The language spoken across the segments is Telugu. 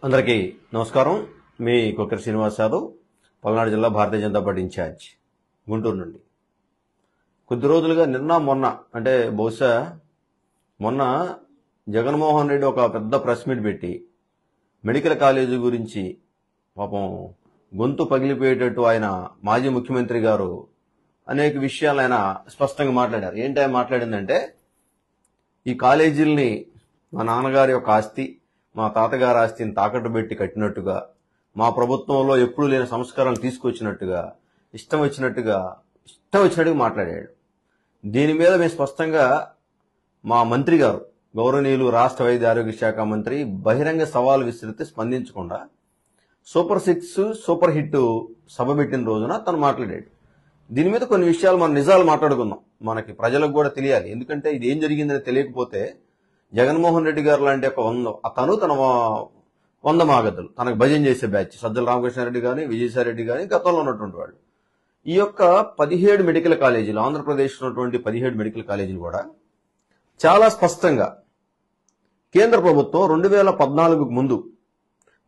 అందరికీ నమస్కారం. మీ కొక్కరి శ్రీనివాస్ యాదవ్, పల్నాడు జిల్లా భారతీయ జనతా పార్టీ ఇన్ఛార్జ్, గుంటూరు నుండి. కొద్ది రోజులుగా మొన్న అంటే బహుశా మొన్న జగన్మోహన్ రెడ్డి ఒక పెద్ద ప్రెస్ మీట్ పెట్టి మెడికల్ కాలేజీ గురించి పాపం గొంతు పగిలిపోయేటట్టు ఆయన మాజీ ముఖ్యమంత్రి గారు అనేక విషయాలు ఆయన స్పష్టంగా మాట్లాడారు. ఏంటి ఆయన మాట్లాడిందంటే, ఈ కాలేజీల్ని మా నాన్నగారి యొక్క ఆస్తి, మా తాతగారి ఆస్తిని తాకట్టు పెట్టి కట్టినట్టుగా, మా ప్రభుత్వంలో ఎప్పుడూ లేని సంస్కారాలు తీసుకొచ్చినట్టుగా, ఇష్టం వచ్చినట్టుగా మాట్లాడాడు. దీని మీద మేము స్పష్టంగా మా మంత్రి గారు, గౌరవనీయులు రాష్ట్ర వైద్య ఆరోగ్య శాఖ మంత్రి, బహిరంగ సవాలు విసిరితే స్పందించకుండా సూపర్ 6 సూపర్ హిట్ సభ పెట్టిన రోజున తను మాట్లాడాడు. దీని మీద కొన్ని విషయాలు మనం నిజాలు మాట్లాడుకుందాం. మనకి ప్రజలకు కూడా తెలియాలి. ఎందుకంటే ఇది ఏం జరిగిందని తెలియకపోతే జగన్మోహన్ రెడ్డి గారు లాంటి ఒక తన 100 మాగదులు తనకు భజన చేసే బ్యాచ్, సజ్జల రామకృష్ణారెడ్డి గాని, విజయసాయిరెడ్డి గాని గతంలో ఉన్నటువంటి వాళ్ళు, ఈ యొక్క 17 మెడికల్ కాలేజీలు, ఆంధ్రప్రదేశ్ ఉన్నటువంటి 17 మెడికల్ కాలేజీలు కూడా చాలా స్పష్టంగా కేంద్ర ప్రభుత్వం 2014కు ముందు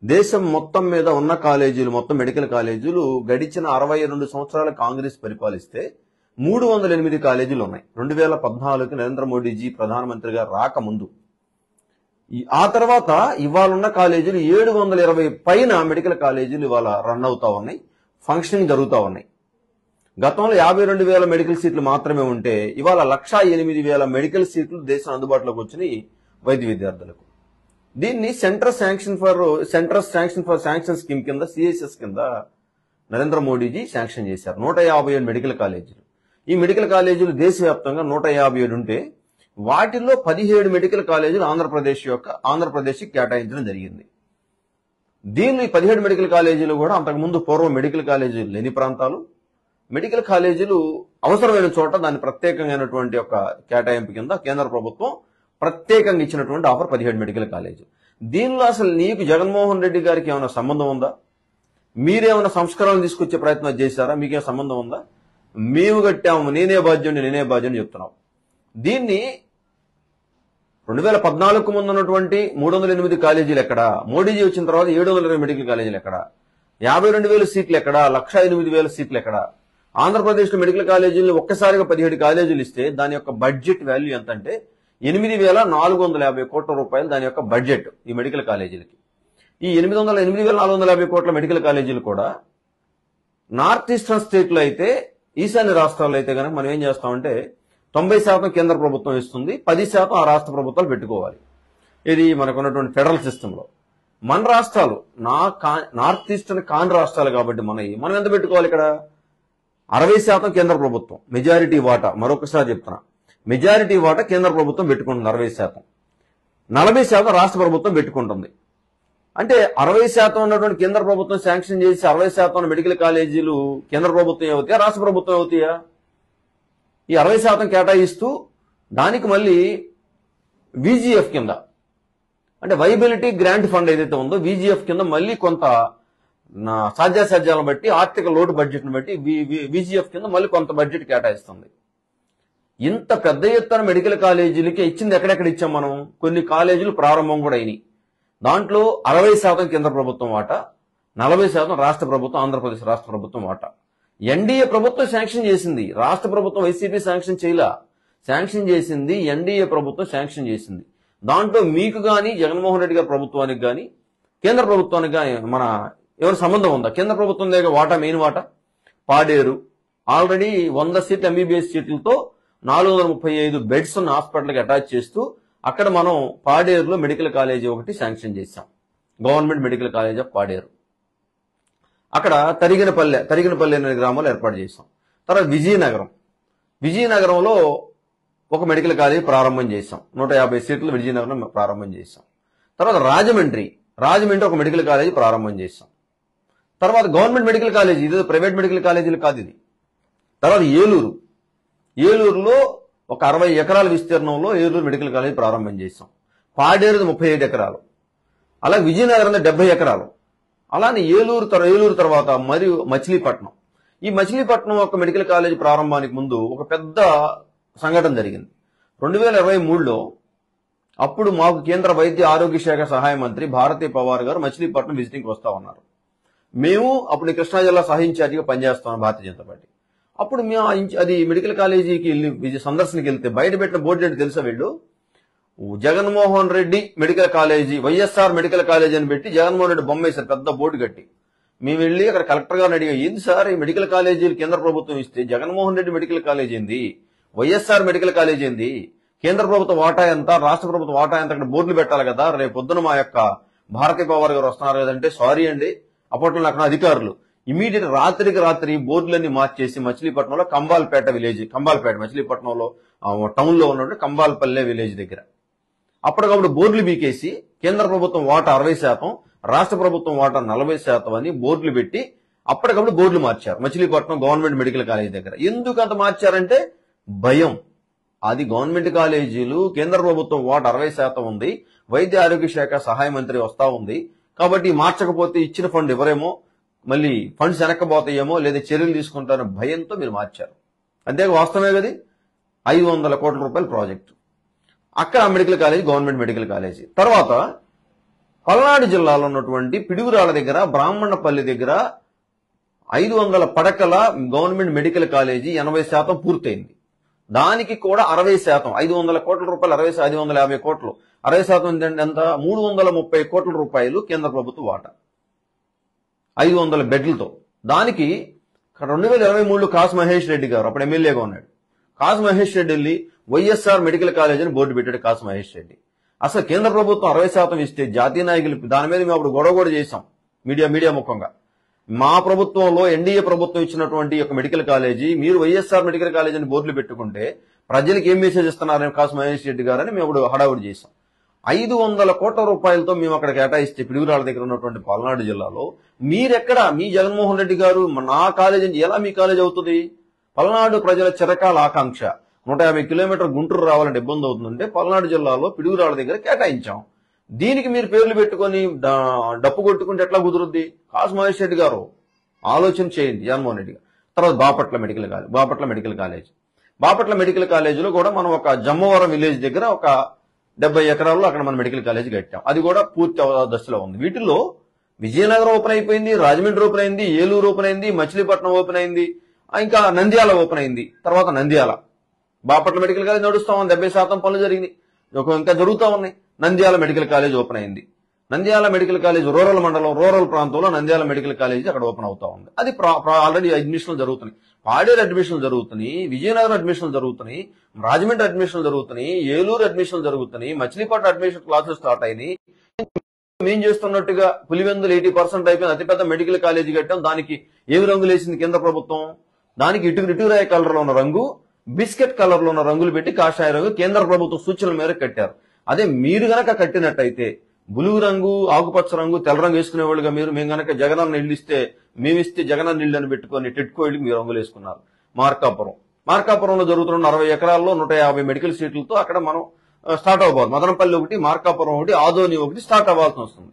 దేశం మొత్తం మీద ఉన్న కాలేజీలు, మొత్తం మెడికల్ కాలేజీలు గడిచిన 62 సంవత్సరాల కాంగ్రెస్ పరిపాలిస్తే 308 కాలేజీలు ఉన్నాయి. 2014కి నరేంద్ర మోడీజీ ప్రధానమంత్రిగా రాకముందు. ఆ తర్వాత ఇవాళ ఉన్న కాలేజీలు 720 పైన మెడికల్ కాలేజీలు ఇవాళ రన్ అవుతా ఉన్నాయి, ఫంక్షనింగ్ జరుగుతూ ఉన్నాయి. గతంలో 52,000 మెడికల్ సీట్లు మాత్రమే ఉంటే ఇవాళ 108,000 మెడికల్ సీట్లు దేశం అందుబాటులోకి వచ్చినాయి వైద్య విద్యార్థులకు. దీన్ని central sanction for sanction scheme కింద, సిఎస్ఎస్ కింద నరేంద్ర మోడీజీ శాంక్షన్ చేశారు. 157 మెడికల్ కాలేజీలు. ఈ మెడికల్ కాలేజీలు దేశవ్యాప్తంగా 157 ఉంటే వాటిల్లో 17 మెడికల్ కాలేజీలు ఆంధ్రప్రదేశ్కి కేటాయించడం జరిగింది. దీనిలో ఈ 17 మెడికల్ కాలేజీలు కూడా అంతకుముందు పూర్వం మెడికల్ కాలేజీలు లేని ప్రాంతాలు, మెడికల్ కాలేజీలు అవసరమైన చోట దాని ప్రత్యేకమైనటువంటి ఒక కేటాయింపు కింద కేంద్ర ప్రభుత్వం ప్రత్యేకంగా ఇచ్చినటువంటి ఆఫర్ 17 మెడికల్ కాలేజీలు. దీనిలో అసలు నీకు జగన్మోహన్ రెడ్డి గారికి ఏమైనా సంబంధం ఉందా? మీరేమైనా సంస్కరణలు తీసుకొచ్చే ప్రయత్నం చేశారా? మీకేం సంబంధం ఉందా? మేము కట్టాము, నేనే బాధ్యుని చెప్తున్నాం. దీన్ని 2014కు ముందు ఉన్నటువంటి 308 కాలేజీలు ఎక్కడా? మోడీజీ వచ్చిన తర్వాత 720 మెడికల్ కాలేజీలు ఎక్కడా? 52,000 సీట్లు ఎక్కడా? 108,000 సీట్లు ఎక్కడా? ఆంధ్రప్రదేశ్లో మెడికల్ కాలేజీలు ఒక్కసారిగా 17 కాలేజీలు ఇస్తే దాని యొక్క బడ్జెట్ వాల్యూ ఎంత అంటే 8,450 కోట్ల రూపాయలు దాని యొక్క బడ్జెట్ ఈ మెడికల్ కాలేజీలకి. ఈ 8,450 కోట్ల మెడికల్ కాలేజీలు కూడా నార్త్ ఈస్టర్న్ స్టేట్లో అయితే, ఈశాన్య రాష్ట్రాల్లో అయితే కనుక మనం ఏం చేస్తామంటే 90% కేంద్ర ప్రభుత్వం ఇస్తుంది, 10% ఆ రాష్ట్ర ప్రభుత్వాలు పెట్టుకోవాలి. ఇది మనకు ఉన్నటువంటి ఫెడరల్ సిస్టంలో. మన రాష్ట్రాలు నార్త్ ఈస్టర్న్ కాని రాష్ట్రాలు కాబట్టి మనం ఎంత పెట్టుకోవాలి? ఇక్కడ 60% కేంద్ర ప్రభుత్వం మెజారిటీ వాటా, మరొకసారి చెప్తున్నా, మెజారిటీ వాటా కేంద్ర ప్రభుత్వం పెట్టుకుంటుంది 60%. 40% రాష్ట్ర ప్రభుత్వం పెట్టుకుంటుంది. అంటే 60% ఉన్నటువంటి కేంద్ర ప్రభుత్వం శాంక్షన్ చేసి 60% మెడికల్ కాలేజీలు కేంద్ర ప్రభుత్వం అవుతాయా, రాష్ట్ర ప్రభుత్వం అవుతాయా? ఈ 60% కేటాయిస్తూ దానికి మళ్ళీ విజిఎఫ్ కింద, అంటే వైబిలిటీ గ్రాంట్ ఫండ్ ఏదైతే ఉందో విజిఎఫ్ కింద మళ్ళీ కొంత సాధ్యాసాధ్యాలను బట్టి, ఆర్థిక లోటు బడ్జెట్ను బట్టి విజిఎఫ్ కింద మళ్ళీ కొంత బడ్జెట్ కేటాయిస్తుంది. ఇంత పెద్ద ఎత్తున మెడికల్ కాలేజీలకి ఇచ్చింది ఎక్కడెక్కడ ఇచ్చాం మనం? కొన్ని కాలేజీలు ప్రారంభం కూడా అయినాయి. దాంట్లో 60% కేంద్ర ప్రభుత్వం వాటా, 40% రాష్ట్ర ప్రభుత్వం, ఆంధ్రప్రదేశ్ రాష్ట్ర ప్రభుత్వం వాటా. ఎన్డీఏ ప్రభుత్వం శాంక్షన్ చేసింది, రాష్ట్ర ప్రభుత్వం వైసీపీ శాంక్షన్ చేయలా. శాంక్షన్ చేసింది ఎన్డీఏ ప్రభుత్వం శాంక్షన్ చేసింది. దాంట్లో మీకు గాని, జగన్మోహన్ రెడ్డి గారి ప్రభుత్వానికి గాని, కేంద్ర ప్రభుత్వానికి గాని ఎవరి సంబంధం ఉందా? కేంద్ర ప్రభుత్వం దగ్గర వాటా, మెయిన్ వాటా పాడేరు ఆల్రెడీ 100 సీట్ల ఎంబీబీఎస్ సీట్లతో 435 బెడ్స్ ఉన్న హాస్పిటల్కి అటాచ్ చేస్తూ అక్కడ మనం పాడేరులో మెడికల్ కాలేజీ ఒకటి శాంక్షన్ చేశాం, government medical college of Paderu. అక్కడ తరిగినపల్లె అనే గ్రామంలో ఏర్పాటు చేశాం. తర్వాత విజయనగరంలో ఒక మెడికల్ కాలేజీ ప్రారంభం చేశాం, 150 సీట్లు విజయనగరం ప్రారంభం చేశాం. తర్వాత రాజమండ్రి ఒక మెడికల్ కాలేజీ ప్రారంభం చేశాం. తర్వాత గవర్నమెంట్ మెడికల్ కాలేజీ, ఇది ప్రైవేట్ మెడికల్ కాలేజీలు కాదు ఇది. తర్వాత ఏలూరులో ఒక 60 ఎకరాల విస్తీర్ణంలో ఏలూరు మెడికల్ కాలేజీ ప్రారంభం చేశాం. పాడేరు 35 ఎకరాలు, అలాగే విజయనగరం 70 ఎకరాలు. అలానే ఏలూరు తర్వాత మరియు మచిలీపట్నం. ఈ మచిలీపట్నం ఒక మెడికల్ కాలేజీ ప్రారంభానికి ముందు ఒక పెద్ద సంఘటన జరిగింది. 2023లో అప్పుడు మాకు కేంద్ర వైద్య ఆరోగ్య శాఖ సహాయ మంత్రి భారతీ పవార్ గారు మచిలీపట్నం విజిటింగ్ వస్తా ఉన్నారు. మేము అప్పుడు కృష్ణా జిల్లా సహా ఇన్ఛార్జిగా పనిచేస్తాం భారతీయ జనతా పార్టీ. అప్పుడు మేము అది మెడికల్ కాలేజీకి వెళ్ళి సందర్శనకి వెళ్తే బయట పెట్టిన బోర్డు ఏంటి తెలుసా? వీళ్ళు Jaganmohan Reddy medical college, YSR medical college అని పెట్టి జగన్మోహన్ రెడ్డి బొమ్మ వేశారు పెద్ద బోర్డు కట్టి. మేము వెళ్ళి అక్కడ కలెక్టర్ గారిని అడిగా, ఏంది సార్ ఈ మెడికల్ కాలేజీలు కేంద్ర ప్రభుత్వం ఇస్తే జగన్మోహన్ రెడ్డి మెడికల్ కాలేజీ ఏంది, వైఎస్ఆర్ మెడికల్ కాలేజీ ఏంది, కేంద్ర ప్రభుత్వ వాటా ఎంత, రాష్ట్ర ప్రభుత్వ వాటా ఎంత, అక్కడ బోర్డులు పెట్టాలి కదా, రేపు పొద్దున మా యొక్క భారతీ పవార్ గారు వస్తున్నారు కదంటే, సారీ అండి అప్పట్లో అక్కడ అధికారులు ఇమీడియట్ రాత్రికి రాత్రి బోర్డులన్నీ మార్చేసి మచిలీపట్నంలో కంబాల్పేట విలేజ్, కంబాల్పేట మచిలీపట్నంలో టౌన్ లో ఉన్నటువంటి కంబాల్పల్లె విలేజ్ దగ్గర అప్పటికప్పుడు బోర్డులు బీకేసి కేంద్ర ప్రభుత్వం వాటా 60%, రాష్ట్ర ప్రభుత్వం వాటా 40% అని బోర్డులు పెట్టి అప్పటికప్పుడు బోర్డులు మార్చారు మచిలీపట్నం గవర్నమెంట్ మెడికల్ కాలేజ్ దగ్గర. ఎందుకు అంత మార్చారంటే భయం. అది గవర్నమెంట్ కాలేజీలు, కేంద్ర ప్రభుత్వం వాటా 60% ఉంది, వైద్య ఆరోగ్య శాఖ సహాయ మంత్రి వస్తా ఉంది కాబట్టి మార్చకపోతే ఇచ్చిన ఫండ్ ఎవరేమో మళ్ళీ ఫండ్స్ వెనక్కపోతాయేమో లేదా చర్యలు తీసుకుంటారన్న భయంతో మీరు మార్చారు. అంతేగా వాస్తవమే కదా. 500 కోట్ల రూపాయల ప్రాజెక్టు అక్కడ medical college, government medical college. తర్వాత పల్నాడు జిల్లాలో ఉన్నటువంటి పిడుగురాళ్ల దగ్గర, బ్రాహ్మణపల్లి దగ్గర 500 పడకల గవర్నమెంట్ మెడికల్ కాలేజీ 80% పూర్తయింది. దానికి కూడా 60%, 500 కోట్ల రూపాయలు, 550 కోట్లు, 60% ఎంత, 330 కోట్ల రూపాయలు కేంద్ర ప్రభుత్వ వాటా 500 బెడ్లతో. దానికి 2023లో కాసు మహేష్ రెడ్డి గారు అప్పుడు ఎమ్మెల్యేగా ఉన్నాడు. కాసు మహేష్ రెడ్డి వెళ్ళి వైఎస్ఆర్ మెడికల్ కాలేజ్ అని బోర్డు పెట్టాడు. కాసు మహేష్ రెడ్డి అసలు కేంద్ర ప్రభుత్వం 60% ఇస్తే జాతీయ నాయకులు దాని మీద మేము అప్పుడు గొడవ కూడా చేశాం మీడియా ముఖంగా. మా ప్రభుత్వంలో ఎన్డీఏ ప్రభుత్వం ఇచ్చినటువంటి ఒక మెడికల్ కాలేజీ మీరు వైఎస్ఆర్ మెడికల్ కాలేజ్ అని బోర్డులు పెట్టుకుంటే ప్రజలకు ఏం మెసేజ్ ఇస్తున్నారని కాసు మహేష్ రెడ్డి గారని మేము అప్పుడు హడావుడి చేశాం. 500 కోట్ల రూపాయలతో మేము అక్కడ కేటాయిస్తే పిడుగురాళ్ల దగ్గర ఉన్నటువంటి పల్నాడు జిల్లాలో మీరెక్కడ, మీ జగన్మోహన్ రెడ్డి గారు నా కాలేజీ ఎలా మీ కాలేజ్ అవుతుంది? పల్నాడు ప్రజల చిరకాల ఆకాంక్ష 150 కిలోమీటర్ గుంటూరు రావాలంటే ఇబ్బంది అవుతుందంటే పల్నాడు జిల్లాలో పిడుగురాళ్ల దగ్గర కేటాయించాం. దీనికి మీరు పేర్లు పెట్టుకుని డప్పు కొట్టుకుంటే ఎట్లా కుదురుద్ది? కాసు మహేష్ రెడ్డి గారు ఆలోచన చేయండి జగన్మోహన్ రెడ్డి గారు. తర్వాత బాపట్ల మెడికల్ కాలేజీలో కూడా మనం ఒక జమ్మవరం విలేజ్ దగ్గర ఒక 70 ఎకరాల్లో అక్కడ మనం మెడికల్ కాలేజ్ కట్టాం. అది కూడా పూర్తి దశలో ఉంది. వీటిల్లో విజయనగరం ఓపెన్ అయిపోయింది, రాజమండ్రి ఓపెన్ అయింది, ఏలూరు ఓపెన్ అయింది, మచిలీపట్నం ఓపెన్ అయింది, ఇంకా నంద్యాల ఓపెన్ అయింది. తర్వాత నంద్యాల బాపట్ల మెడికల్ కాలేజ్ నడుస్తా ఉంది, 70% పనులు జరిగినాయి, ఇంకా జరుగుతూ ఉన్నాయి. నంద్యాల మెడికల్ కాలేజ్ ఓపెన్ అయింది. నంద్యాల మెడికల్ కాలేజ్ రూరల్ మండలం, రూరల్ ప్రాంతంలో నంద్యాల మెడికల్ కాలేజ్ అక్కడ ఓపెన్ అవుతా ఉంది. అది ఆల్రెడీ అడ్మిషన్లు జరుగుతున్నాయి. పాడేరు అడ్మిషన్లు జరుగుతున్నాయి, విజయనగరం అడ్మిషన్లు జరుగుతున్నాయి, రాజమండ్రి అడ్మిషన్లు జరుగుతున్నాయి, ఏలూరు అడ్మిషన్లు జరుగుతున్నాయి, మచిలీపట్నం అడ్మిషన్ క్లాసెస్ స్టార్ట్ అయినాయి. మేం చేస్తున్నట్టుగా పులివెందులు 80% అయిపోయింది, అతిపెద్ద మెడికల్ కాలేజీ కట్టాం. దానికి ఏమి రంగులు వేసింది కేంద్ర ప్రభుత్వం? దానికి ఇటురాయ కలర్ లో ఉన్న రంగు, బిస్కెట్ కలర్ లో ఉన్న రంగులు పెట్టి కాషాయ రంగు కేంద్ర ప్రభుత్వం సూచనల మేరకు కట్టారు. అదే మీరు గనక కట్టినట్టయితే బ్లూ రంగు, ఆకుపచ్చ రంగు, తెల్ల రంగు వేసుకునేవాళ్ళుగా మేము గనక జగనన్న ఇల్లు ఇస్తే మేమిస్తే జగనన్న ఇల్లు అని పెట్టుకుని టెట్కో ఇల్లు మీరు రంగులు వేసుకున్నారు. మార్కాపురంలో జరుగుతున్న 60 ఎకరాల్లో 150 మెడికల్ సీట్లతో అక్కడ మనం స్టార్ట్ అవ్వబోదు. మదనపల్లి ఒకటి, మార్కాపురం ఒకటి, ఆదోని ఒకటి స్టార్ట్ అవ్వాల్సి వస్తుంది.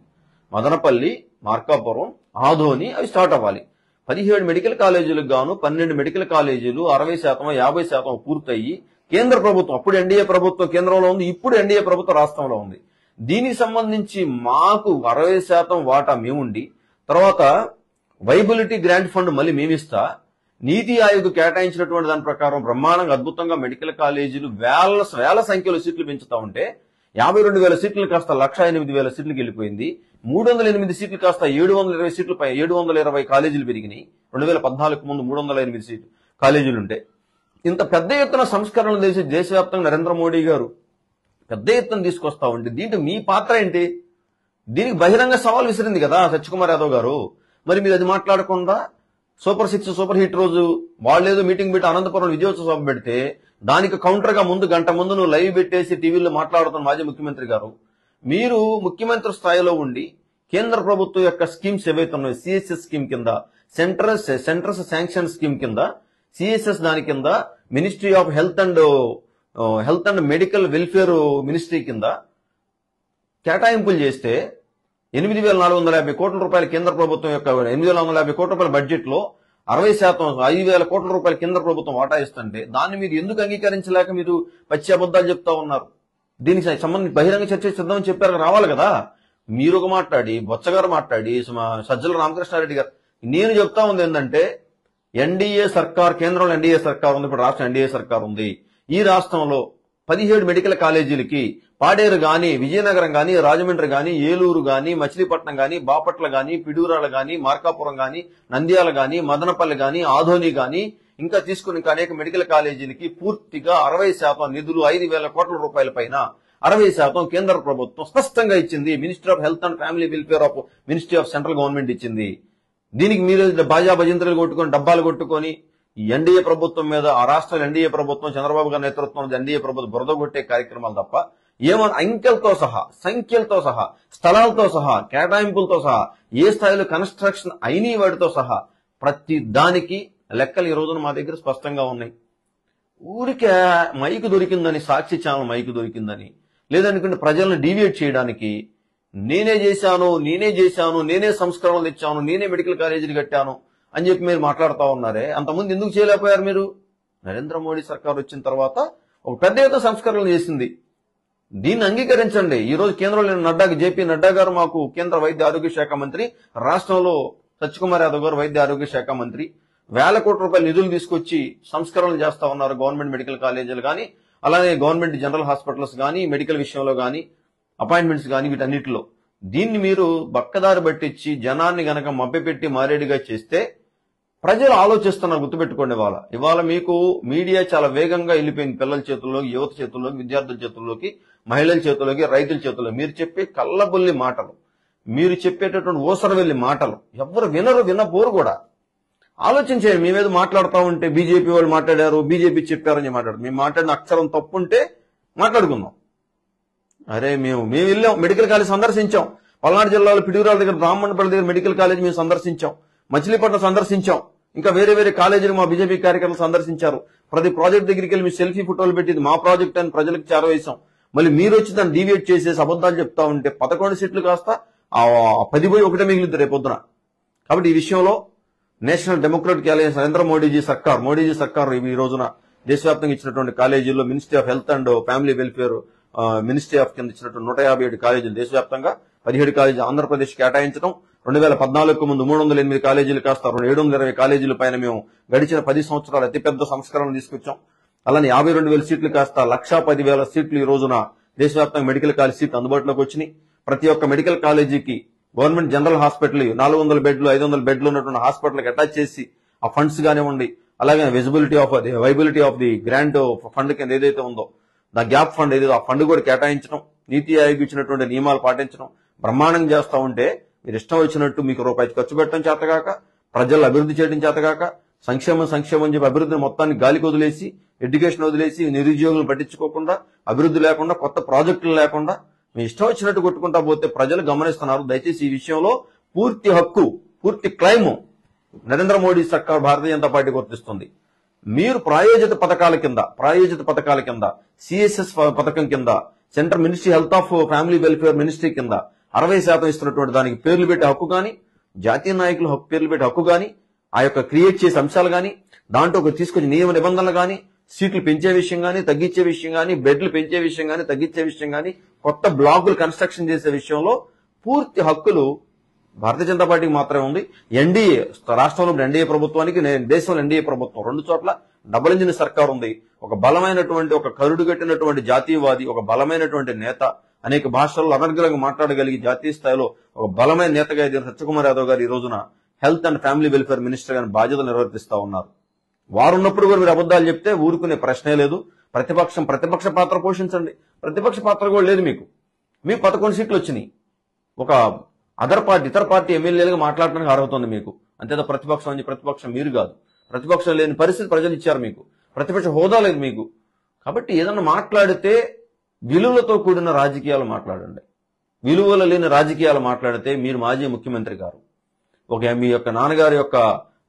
మదనపల్లి, మార్కాపురం, ఆదోని అవి స్టార్ట్ అవ్వాలి. 17 మెడికల్ కాలేజీలకు గాను 12 మెడికల్ కాలేజీలు 60%, 50% పూర్తయి కేంద్ర ప్రభుత్వం, అప్పుడు ఎన్డీఏ ప్రభుత్వం కేంద్రంలో ఉంది, ఇప్పుడు ఎన్డీఏ ప్రభుత్వం రాష్ట్రంలో ఉంది. దీనికి సంబంధించి మాకు 60% వాటా మేముండి, తర్వాత వైబిలిటీ గ్రాంట్ ఫండ్ మళ్ళీ మేమిస్తా, నీతి ఆయోగ్ కేటాయించినటువంటి దాని ప్రకారం బ్రహ్మాండంగా అద్భుతంగా మెడికల్ కాలేజీలు వేల సంఖ్యలో సీట్లు పెంచుతా ఉంటే 52,000 సీట్లు కాస్త 1,08,000 సీట్లకు వెళ్ళిపోయింది. 308 సీట్లు కాస్త 720 సీట్లు 720 కాలేజీలు పెరిగినాయి. 2014 ముందు 308 సీట్లు కాలేజీలుంటే ఇంత పెద్ద ఎత్తున సంస్కరణలు దేశవ్యాప్తంగా నరేంద్ర మోడీ గారు పెద్ద ఎత్తున తీసుకొస్తా ఉంటే దీంట్లో మీ పాత్ర ఏంటి? దీనికి బహిరంగ సవాల్ విసిరింది కదా సత్యకుమార్ యాదవ్ గారు. మరి మీరు అది మాట్లాడకుండా సూపర్ 6 సూపర్ హిట్ రోజు వాళ్ళేదో మీటింగ్ పెట్టి అనంతపురం విజయోత్సవ సభ పెడితే దానికి కౌంటర్ గా గంట ముందు నువ్వు లైవ్ పెట్టేసి టీవీలో మాట్లాడుతున్న మాజీ ముఖ్యమంత్రి గారు, మీరు ముఖ్యమంత్రి స్థాయిలో ఉండి కేంద్ర ప్రభుత్వం యొక్క స్కీమ్స్ ఏవైతే ఉన్నాయో సిఎస్ఎస్ స్కీమ్ కింద, సెంటర్స్ శాంక్షన్ స్కీమ్ కింద, సిఎస్ఎస్ దాని కింద ministry of health and medical welfare ministry కింద కేటాయింపులు చేస్తే 8,450 కోట్ల రూపాయల కేంద్ర ప్రభుత్వం యొక్క 8,450 కోట్ల రూపాయల బడ్జెట్ లో 60%, 5,000 కోట్ల రూపాయల కేంద్ర ప్రభుత్వం వాటా ఇస్తుంటే దాన్ని మీరు ఎందుకు అంగీకరించలేక మీరు పచ్చి అబద్దాలు చెప్తా ఉన్నారు? దీనికి సంబంధించి బహిరంగ చర్చ సిద్ధమని చెప్పారు, రావాలి కదా. మీరు ఒక మాట్లాడి, బొత్సగారు మాట్లాడి, సజ్జల రామకృష్ణారెడ్డి గారు. నేను చెప్తా ఉంది ఏంటంటే ఎన్డీఏ సర్కార్, కేంద్రంలో ఎన్డీఏ సర్కార్ ఉంది, ఇప్పుడు రాష్ట్రం ఎన్డీఏ సర్కార్ ఉంది. ఈ రాష్ట్రంలో 17 మెడికల్ కాలేజీలకి పాడేరు గాని, విజయనగరం గాని, రాజమండ్రి గాని, ఏలూరు గాని, మచిలీపట్నం గాని, బాపట్ల గాని, పిడూరాల గాని, మార్కాపురం గాని, నంద్యాల గాని, మదనపల్లి గాని, ఆధోని గాని, ఇంకా తీసుకుని అనేక మెడికల్ కాలేజీలకి పూర్తిగా 60% నిధులు 5,000 కోట్ల రూపాయల పైన 60% కేంద్ర ప్రభుత్వం స్పష్టంగా ఇచ్చింది. Ministry of health and family welfare of ministry of central government ఇచ్చింది. దీనికి మీరు బాజా భజంత్రులు కొట్టుకొని, డబ్బాలు కొట్టుకొని ఈ ఎన్డీఏ ప్రభుత్వం మీద, ఆ రాష్ట్రాల ఎన్డీఏ ప్రభుత్వం, చంద్రబాబు గారి నేతృత్వంలో ఎన్డీఏ ప్రభుత్వం బురద కొట్టే కార్యక్రమాలు తప్ప ఏమన్నా అంకెలతో సహా, సంఖ్యలతో సహా, స్థలాలతో సహా, కేటాయింపులతో సహా, ఏ స్థాయిలో కన్స్ట్రక్షన్ అయిన వాటితో సహా ప్రతి దానికి లెక్కలు ఈ రోజున మా దగ్గర స్పష్టంగా ఉన్నాయి. ఊరికే మైకు దొరికిందని, సాక్షి ఛానల్ మైకు దొరికిందని, లేదనుకుంటే ప్రజలను డీవియేట్ చేయడానికి నేనే చేశాను, నేనే సంస్కరణలు తెచ్చాను, నేనే మెడికల్ కాలేజీలు కట్టాను అని చెప్పి మీరు మాట్లాడుతూ ఉన్నారే. అంతకుముందు ఎందుకు చేయలేకపోయారు మీరు? నరేంద్ర మోడీ సర్కార్ వచ్చిన తర్వాత ఒక పెద్ద ఎత్తున సంస్కరణలు చేసింది. దీన్ని అంగీకరించండి. ఈ రోజు కేంద్రంలో జేపీ నడ్డా గారు మాకు కేంద్ర వైద్య ఆరోగ్య శాఖ మంత్రి, రాష్ట్రంలో సత్యకుమార్ యాదవ్ గారు వైద్య ఆరోగ్య శాఖ మంత్రి, 1,000 కోట్ల రూపాయల నిధులు తీసుకొచ్చి సంస్కరణలు చేస్తా ఉన్నారు. గవర్నమెంట్ మెడికల్ కాలేజీలు కానీ, అలానే గవర్నమెంట్ జనరల్ హాస్పిటల్స్ కానీ, మెడికల్ విషయంలో కానీ, అపాయింట్మెంట్స్ కానీ, వీటన్నిటిలో దీన్ని మీరు బక్కదారి పట్టించి జనాన్ని గనక మభ్యపెట్టి మారేడుగా చేస్తే ప్రజలు ఆలోచిస్తున్నారు. గుర్తుపెట్టుకోండి, ఇవాళ మీకు మీడియా చాలా వేగంగా వెళ్ళిపోయింది పిల్లల చేతుల్లోకి, యువత చేతుల్లోకి, విద్యార్థుల చేతుల్లోకి, మహిళల చేతుల్లోకి, రైతుల చేతుల్లో. మీరు చెప్పే కళ్ళబొల్లి మాటలు, మీరు చెప్పేటటువంటి ఊసరవెల్లి మాటలు ఎవరు వినపోరు కూడా. ఆలోచించేయండి. మీ మీద మాట్లాడుతూ ఉంటే బీజేపీ వాళ్ళు మాట్లాడారు, బీజేపీ చెప్పారని మాట్లాడారు. మేము మాట్లాడిన అక్షరం తప్పుంటే మాట్లాడుకుందాం. అరే మేము వెళ్ళాం, మెడికల్ కాలేజ్ సందర్శించాం. పల్నాడు జిల్లాలో పిడుగురాల దగ్గర, బ్రాహ్మణపల్లి దగ్గర మెడికల్ కాలేజ్ మేము సందర్శించాం, మచిలీపట్నం సందర్శించాం, ఇంకా వేరే కాలేజీలు మా బీజేపీ కార్యకర్తలు సందర్శించారు. ప్రతి ప్రాజెక్ట్ దగ్గరికి వెళ్ళి మీ సెల్ఫీ ఫోటోలు పెట్టింది మా ప్రాజెక్ట్ అని ప్రజలకు చేరవేశాం. మళ్ళీ మీరు వచ్చి దాన్ని డీవియేట్ చేసేసి అబద్ధాలు చెప్తా ఉంటే 11 సీట్లు కాస్త 10 పోయి 1 మిగిలింది రేపొద్దున. కాబట్టి ఈ విషయంలో national democratic alliance Narendra Modi సర్కార్ ఈ రోజున దేశవ్యాప్తంగా ఇచ్చినటువంటి కాలేజీల్లో ministry of health and family welfare ministry of కింద ఇచ్చినటువంటి 157 కాలేజీలు దేశవ్యాప్తంగా 17 కాలేజీలు ఆంధ్రప్రదేశ్ కేటాయించడం, 2014కు ముందు 308 కాలేజీలు కాస్త 720 కాలేజీల పైన మేము గడిచిన 10 సంవత్సరాలు అతిపెద్ద సంస్కరణలు తీసుకొచ్చాం. అలానే 52,000 సీట్లు కాస్త 1,10,000 సీట్లు ఈ రోజున దేశవ్యాప్తంగా మెడికల్ కాలేజ్ సీట్లు అందుబాటులోకి వచ్చినాయి. ప్రతి ఒక్క మెడికల్ కాలేజీకి గవర్నమెంట్ జనరల్ హాస్పిటల్ 400 బెడ్లు 500 బెడ్లు ఉన్నటువంటి హాస్పిటల్కి అటాచ్ చేసి ఆ ఫండ్స్ కానివ్వండి, అలాగే viability of the grant fund కింద ఏదైతే ఉందో దా గ్యాప్ ఫండ్ ఏదో ఆ ఫండ్ కూడా కేటాయించడం, నీతి ఆయోగ్ ఇచ్చినటువంటి నియమాలు పాటించడం, బ్రహ్మాండంగా చేస్తా ఉంటే మీరు ఇష్టం వచ్చినట్టు మీకు రూపాయి ఖర్చు పెట్టడం చేతగాక, ప్రజలు అభివృద్ధి చేయడం చేతగాక, సంక్షేమం అని చెప్పి అభివృద్ధిని మొత్తాన్ని గాలికి వదిలేసి, ఎడ్యుకేషన్ వదిలేసి, నిరుద్యోగులను పట్టించుకోకుండా, అభివృద్ధి లేకుండా, కొత్త ప్రాజెక్టులు లేకుండా మీ ఇష్టం వచ్చినట్టు కొట్టుకుంటా పోతే ప్రజలు గమనిస్తున్నారు. దయచేసి ఈ విషయంలో పూర్తి హక్కు, పూర్తి క్లైమ్ నరేంద్ర మోడీ సర్కార్, భారతీయ జనతా పార్టీ గుర్తిస్తుంది. మీరు ప్రాయోజిత పథకాల కింద సిఎస్ఎస్ పథకం కింద central ministry health of family welfare ministry కింద 60% ఇస్తున్నటువంటి దానికి పేర్లు పెట్టే హక్కు గాని, జాతీయ నాయకులు పేర్లు పెట్టే హక్కు గాని, ఆ యొక్క క్రియేట్ చేసే అంశాలు గాని, దాంట్లో తీసుకొచ్చి నియమ నిబంధనలు గాని, సీట్లు పెంచే విషయం గాని, తగ్గించే విషయం గాని, బెడ్లు పెంచే విషయం గాని, తగ్గించే విషయం గాని, కొత్త బ్లాకులు కన్స్ట్రక్షన్ చేసే విషయంలో పూర్తి హక్కులు భారతీయ జనతా పార్టీకి మాత్రమే ఉంది. ఎన్డీఏ రాష్ట్రంలో ఎన్డీఏ ప్రభుత్వానికి, దేశంలో ఎన్డీఏ ప్రభుత్వం 2 చోట్ల డబుల్ ఇంజిన్ సర్కార్ ఉంది. ఒక బలమైనటువంటి, ఒక కరుడు కట్టినటువంటి జాతీయవాది, ఒక బలమైనటువంటి నేత, అనేక భాషల్లో అనర్గళంగా మాట్లాడగలిగి జాతీయ స్థాయిలో ఒక బలమైన నేతగా ఎదిగిన సత్యకుమార్ యాదవ్ గారు ఈ రోజున health and family welfare minister గారి బాధ్యతలు నిర్వర్తిస్తా ఉన్నారు. వారున్నప్పుడు కూడా మీరు అబద్ధాలు చెప్తే ఊరుకునే ప్రశ్నే లేదు. ప్రతిపక్ష పాత్ర పోషించండి. ప్రతిపక్ష పాత్ర కూడా లేదు మీకు. 11 సీట్లు వచ్చినాయి. ఒక ఇతర పార్టీ ఎమ్మెల్యేలుగా మాట్లాడడానికి అర్హత ఉంది మీకు. అంతేదా ప్రతిపక్షం మీరు కాదు. ప్రతిపక్షం లేని పరిస్థితి ప్రజలు ఇచ్చారు మీకు. ప్రతిపక్ష హోదా లేదు మీకు. కాబట్టి ఏదన్నా మాట్లాడితే విలువలతో కూడిన రాజకీయాలు మాట్లాడండి. విలువలు లేని రాజకీయాలు మాట్లాడితే మీరు మాజీ ముఖ్యమంత్రి గారు, మీ యొక్క నాన్నగారి యొక్క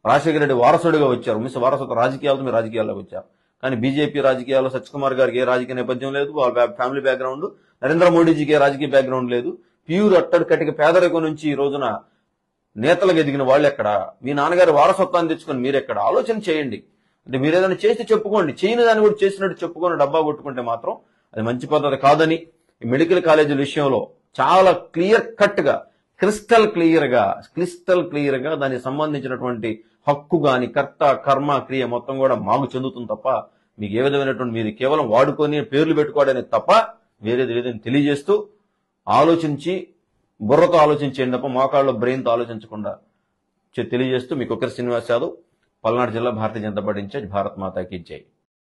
రాజశేఖర రెడ్డి వారసుడిగా వచ్చారు. వారసత్వ రాజకీయాలతో మీరు రాజకీయాల్లోకి వచ్చారు. కానీ బీజేపీ రాజకీయాల్లో సత్యకుమార్ గారికి ఏ రాజకీయ నేపథ్యం లేదు. వాళ్ళ ఫ్యామిలీ బ్యాక్గ్రౌండ్, నరేంద్ర మోడీజీకి ఏ రాజకీయ బ్యాక్గ్రౌండ్ లేదు. ప్యూర్ అట్టడి కటిక పేదరికం నుంచి ఈ రోజున నేతలకు ఎదిగిన వాళ్ళు ఎక్కడ? మీ నాన్నగారి వారసత్వాన్ని తెచ్చుకొని మీరెక్కడ? ఆలోచన చేయండి. అంటే మీరు ఏదైనా చేస్తే చెప్పుకోండి, చేయని దాన్ని కూడా చేసినట్టు చెప్పుకొని డబ్బా కొట్టుకుంటే మాత్రం అది మంచి పద్ధతి కాదని ఈ మెడికల్ కాలేజీల విషయంలో చాలా క్లియర్ కట్ గా క్రిస్టల్ క్లియర్ గా దానికి సంబంధించినటువంటి హక్కు గాని కర్త కర్మ క్రియ మొత్తం కూడా మాకు చెందుతుంది తప్ప మీకు ఏ విధమైనటువంటి మీరు కేవలం వాడుకొని పేర్లు పెట్టుకోవడానికి తప్ప వేరేది లేదని తెలియజేస్తూ ఆలోచించి బుర్రతో ఆలోచించేయండి తప్ప మోకాళ్ళలో బ్రెయిన్తో ఆలోచించకుండా తెలియజేస్తూ మీ కుక్కర్ శ్రీనివాస్ యాదవ్, పల్నాడు జిల్లా భారతీయ జనతా పార్టీ ఇన్ఛార్జ్. భారత్ మాతాకి జై.